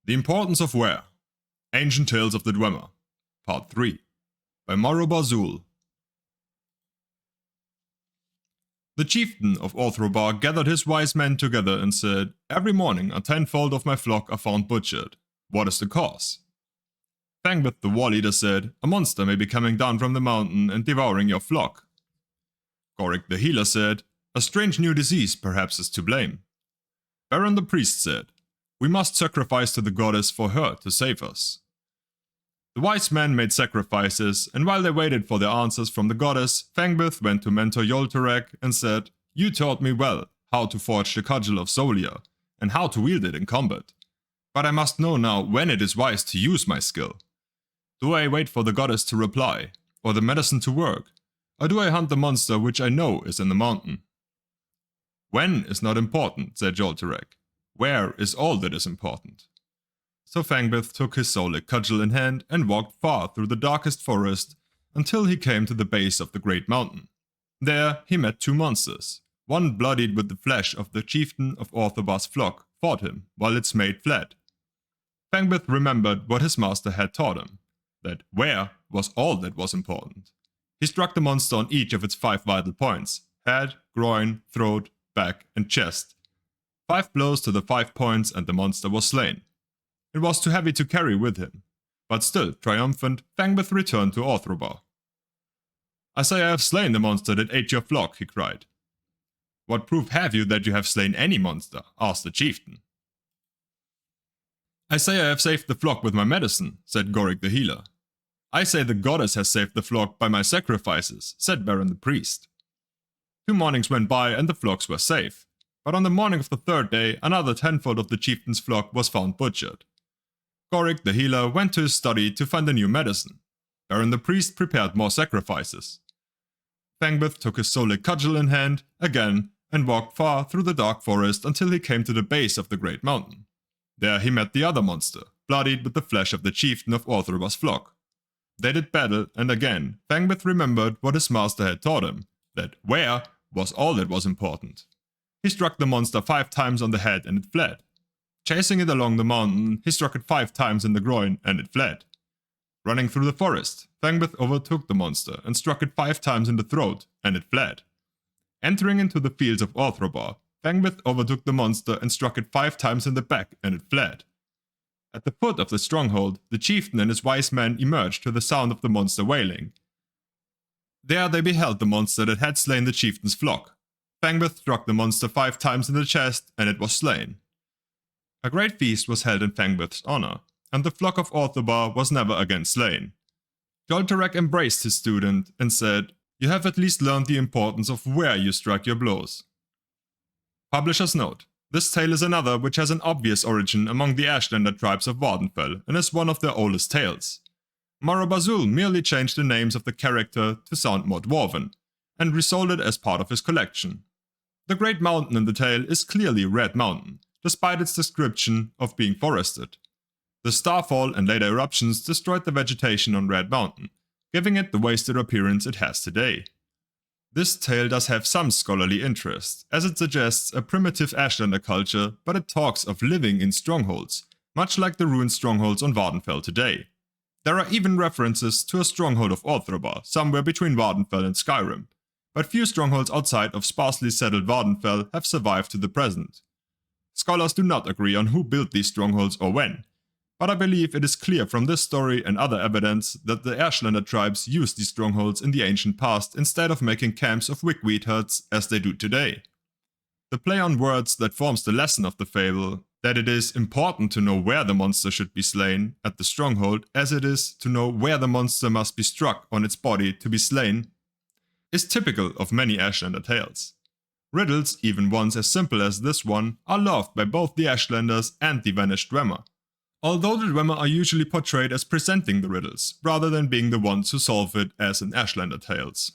The Importance of Were. Ancient Tales of the Dwemer. Part 3. By Bazul. The chieftain of Orthrobar gathered his wise men together and said, "Every morning a tenfold of my flock are found butchered. What is the cause?" Fangbeth the war leader said, "A monster may be coming down from the mountain and devouring your flock." Gorik the healer said, "A strange new disease perhaps is to blame." Baron the priest said, "We must sacrifice to the goddess for her to save us." The wise men made sacrifices, and while they waited for their answers from the goddess, Fangbeth went to mentor Yoltarek and said, "You taught me well how to forge the cudgel of Solia, and how to wield it in combat. But I must know now when it is wise to use my skill. Do I wait for the goddess to reply, or the medicine to work, or do I hunt the monster which I know is in the mountain?" "When is not important," said Yoltarek. "Where is all that is important." So Fangbeth took his soulic cudgel in hand and walked far through the darkest forest until he came to the base of the great mountain. There he met two monsters. One, bloodied with the flesh of the chieftain of Orthobar's flock, fought him, while its mate fled. Fangbeth remembered what his master had taught him, that where was all that was important. He struck the monster on each of its 5 vital points: head, groin, throat, back, and chest. 5 blows to the 5 points and the monster was slain. It was too heavy to carry with him, but still triumphant, Fangbeth returned to Orthrobar. "I say I have slain the monster that ate your flock," he cried. "What proof have you that you have slain any monster?" asked the chieftain. "I say I have saved the flock with my medicine," said Gorik the healer. "I say the goddess has saved the flock by my sacrifices," said Baron the priest. 2 mornings went by and the flocks were safe, but on the morning of the 3rd day another tenfold of the chieftain's flock was found butchered. Gorik the healer went to his study to find a new medicine. Baron the priest prepared more sacrifices. Fangbeth took his soulic cudgel in hand again and walked far through the dark forest until he came to the base of the great mountain. There he met the other monster, bloodied with the flesh of the chieftain of Orthrobar's flock. They did battle, and again Fangbeth remembered what his master had taught him, that where was all that was important. He struck the monster 5 times on the head and it fled. Chasing it along the mountain, he struck it 5 times in the groin and it fled. Running through the forest, Fangbeth overtook the monster and struck it 5 times in the throat and it fled. Entering into the fields of Orthrobar, Fangbeth overtook the monster and struck it 5 times in the back and it fled. At the foot of the stronghold, the chieftain and his wise men emerged to the sound of the monster wailing. There they beheld the monster that had slain the chieftain's flock. Fangbeth struck the monster 5 times in the chest and it was slain. A great feast was held in Fangbeth's honor, and the flock of Orthobar was never again slain. Yoltarek embraced his student and said, "You have at least learned the importance of where you strike your blows." Publisher's note: this tale is another which has an obvious origin among the Ashlander tribes of Vvardenfell and is one of their oldest tales. Bazul merely changed the names of the character to sound more dwarven, and resold it as part of his collection. The great mountain in the tale is clearly Red Mountain, despite its description of being forested. The starfall and later eruptions destroyed the vegetation on Red Mountain, giving it the wasted appearance it has today. This tale does have some scholarly interest, as it suggests a primitive Ashlander culture, but it talks of living in strongholds, much like the ruined strongholds on Vvardenfell today. There are even references to a stronghold of Orthrobar, somewhere between Vvardenfell and Skyrim, but few strongholds outside of sparsely settled Vvardenfell have survived to the present. Scholars do not agree on who built these strongholds or when, but I believe it is clear from this story and other evidence that the Ashlander tribes used these strongholds in the ancient past instead of making camps of wigwam huts as they do today. The play on words that forms the lesson of the fable, that it is important to know where the monster should be slain at the stronghold as it is to know where the monster must be struck on its body to be slain, is typical of many Ashlander tales. Riddles, even ones as simple as this one, are loved by both the Ashlanders and the vanished Dwemer. Although the Dwemer are usually portrayed as presenting the riddles, rather than being the ones who solve it as in Ashlander tales.